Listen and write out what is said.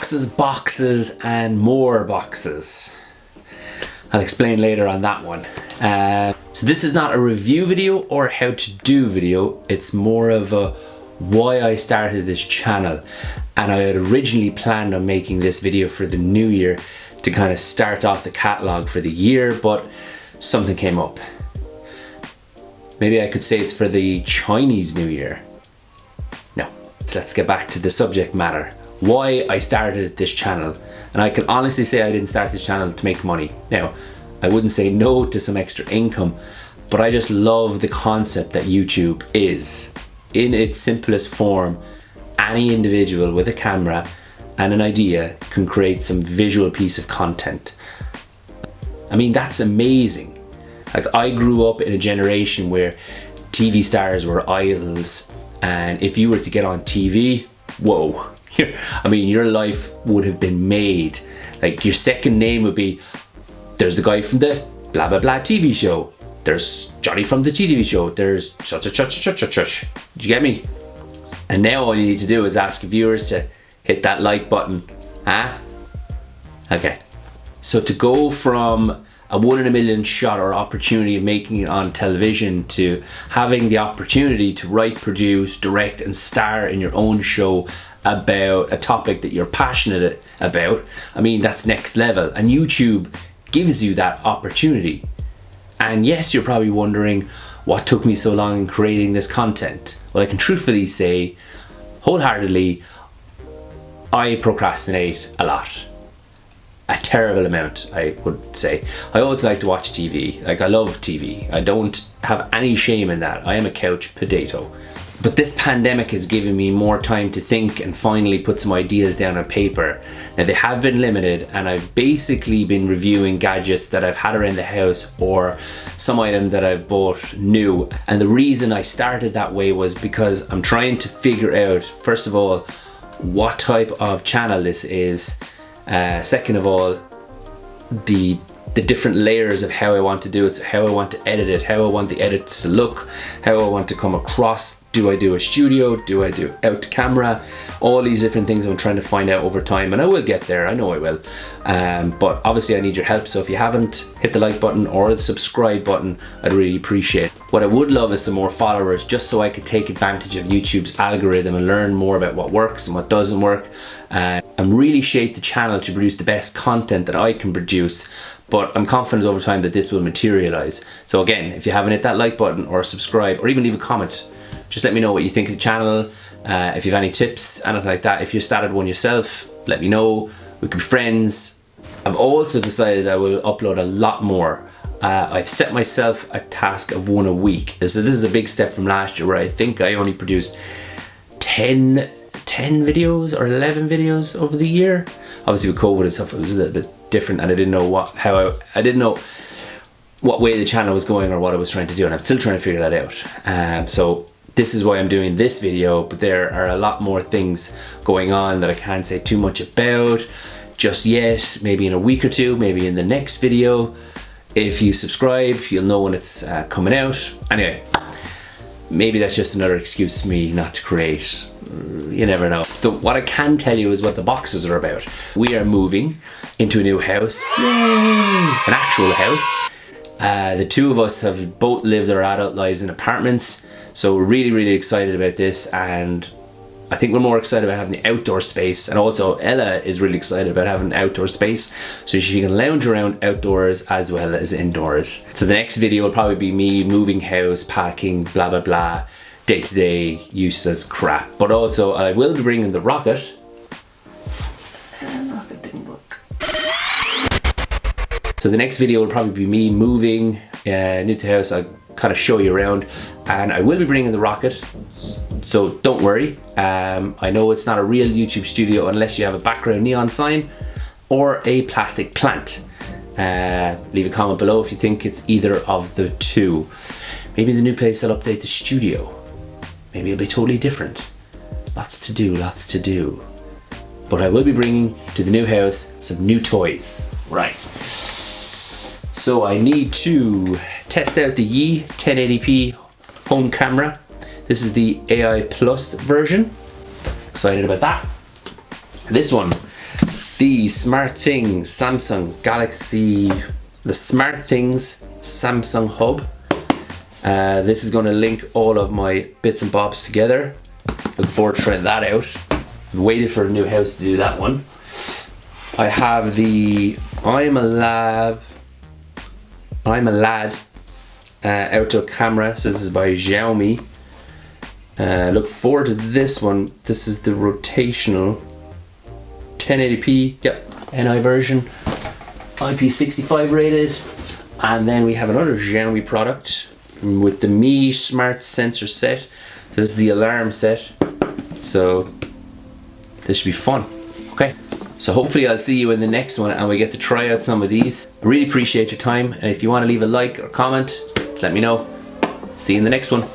boxes, boxes, and more boxes. I'll explain later on that one. So this is not a review video or how to do video. It's more of a why I started this channel. And I had originally planned on making this video for the new year to kind of start off the catalog for the year, but something came up. Maybe I could say it's for the Chinese New Year. No, so let's get back to the subject matter. Why I started this channel. And I can honestly say I didn't start this channel to make money. Now, I wouldn't say no to some extra income, but I just love the concept that YouTube is. In its simplest form, any individual with a camera and an idea can create some visual piece of content. I mean, that's amazing. Like, I grew up in a generation where TV stars were idols, and if you were to get on TV, whoa. I mean, your life would have been made. Like, your second name would be, there's the guy from the blah blah blah TV show. There's Johnny from the TV show. There's such. Did you get me? And now all you need to do is ask viewers to hit that like button. Huh? Okay. So to go from a 1 in a million shot or opportunity of making it on television to having the opportunity to write, produce, direct, and star in your own show about a topic that you're passionate about, I mean, that's next level. And YouTube gives you that opportunity. And yes, you're probably wondering what took me so long in creating this content. Well, I can truthfully say, wholeheartedly, I procrastinate a lot. A terrible amount, I would say. I always like to watch TV. Like, I love TV. I don't have any shame in that. I am a couch potato. But this pandemic has given me more time to think and finally put some ideas down on paper. Now, they have been limited, and I've basically been reviewing gadgets that I've had around the house or some item that I've bought new. And the reason I started that way was because I'm trying to figure out, first of all, what type of channel this is. Second of all, the different layers of how I want to do it, how I want to edit it, how I want the edits to look, how I want to come across. Do I do a studio? Do I do out to camera? All these different things I'm trying to find out over time, and I will get there, I know I will. But obviously I need your help, so if you haven't hit the like button or the subscribe button, I'd really appreciate it. What I would love is some more followers, just so I could take advantage of YouTube's algorithm and learn more about what works and what doesn't work. And really shape the channel to produce the best content that I can produce. But I'm confident over time that this will materialize. So again, if you haven't hit that like button or subscribe or even leave a comment, just let me know what you think of the channel. If you have any tips, anything like that. If you started one yourself, let me know. We could be friends. I've also decided I will upload a lot more. I've set myself a task of 1 a week. So this is a big step from last year, where I think I only produced 10 videos or 11 videos over the year. Obviously with COVID and stuff, it was a little bit different, and I didn't know I didn't know what way the channel was going or what I was trying to do, and I'm still trying to figure that out. So this is why I'm doing this video, but there are a lot more things going on that I can't say too much about just yet. Maybe in a week or two, maybe in the next video. If you subscribe, you'll know when it's coming out. Anyway, maybe that's just another excuse for me not to create. You never know. So what I can tell you is what the boxes are about. We are moving into a new house. Yay! An actual house. The two of us have both lived our adult lives in apartments, so we're really excited about this, and I think we're more excited about having the outdoor space, and also Ella is really excited about having an outdoor space so she can lounge around outdoors as well as indoors. So the next video will probably be me moving house, packing, blah blah blah, day-to-day useless crap. But also I will be bringing the rocket. Rocket didn't work. So the next video will probably be me moving new to house. I'll kind of show you around, and I will be bringing the rocket, so don't worry. I know it's not a real YouTube studio unless you have a background neon sign or a plastic plant. Leave a comment below if you think it's either of the two. Maybe the new place will update the studio. Maybe it'll be totally different. Lots to do. But I will be bringing to the new house some new toys. Right. So I need to test out the Yi 1080p home camera. This is the AI Plus version. Excited about that. This one the Smart Things Samsung Galaxy, the Smart Things Samsung Hub. This is going to link all of my bits and bobs together. Look forward to trying that out. I've waited for a new house to do that one. I have the I'm a Lad outdoor camera. So this is by Xiaomi. Look forward to this one. This is the rotational 1080p, yep, NI version, IP65 rated. And then we have another Xiaomi product with the Mi Smart Sensor Set. This is the alarm set, so this should be fun. Okay, so hopefully I'll see you in the next one and we get to try out some of these. I really appreciate your time, and if you want to leave a like or comment, let me know. See you in the next one.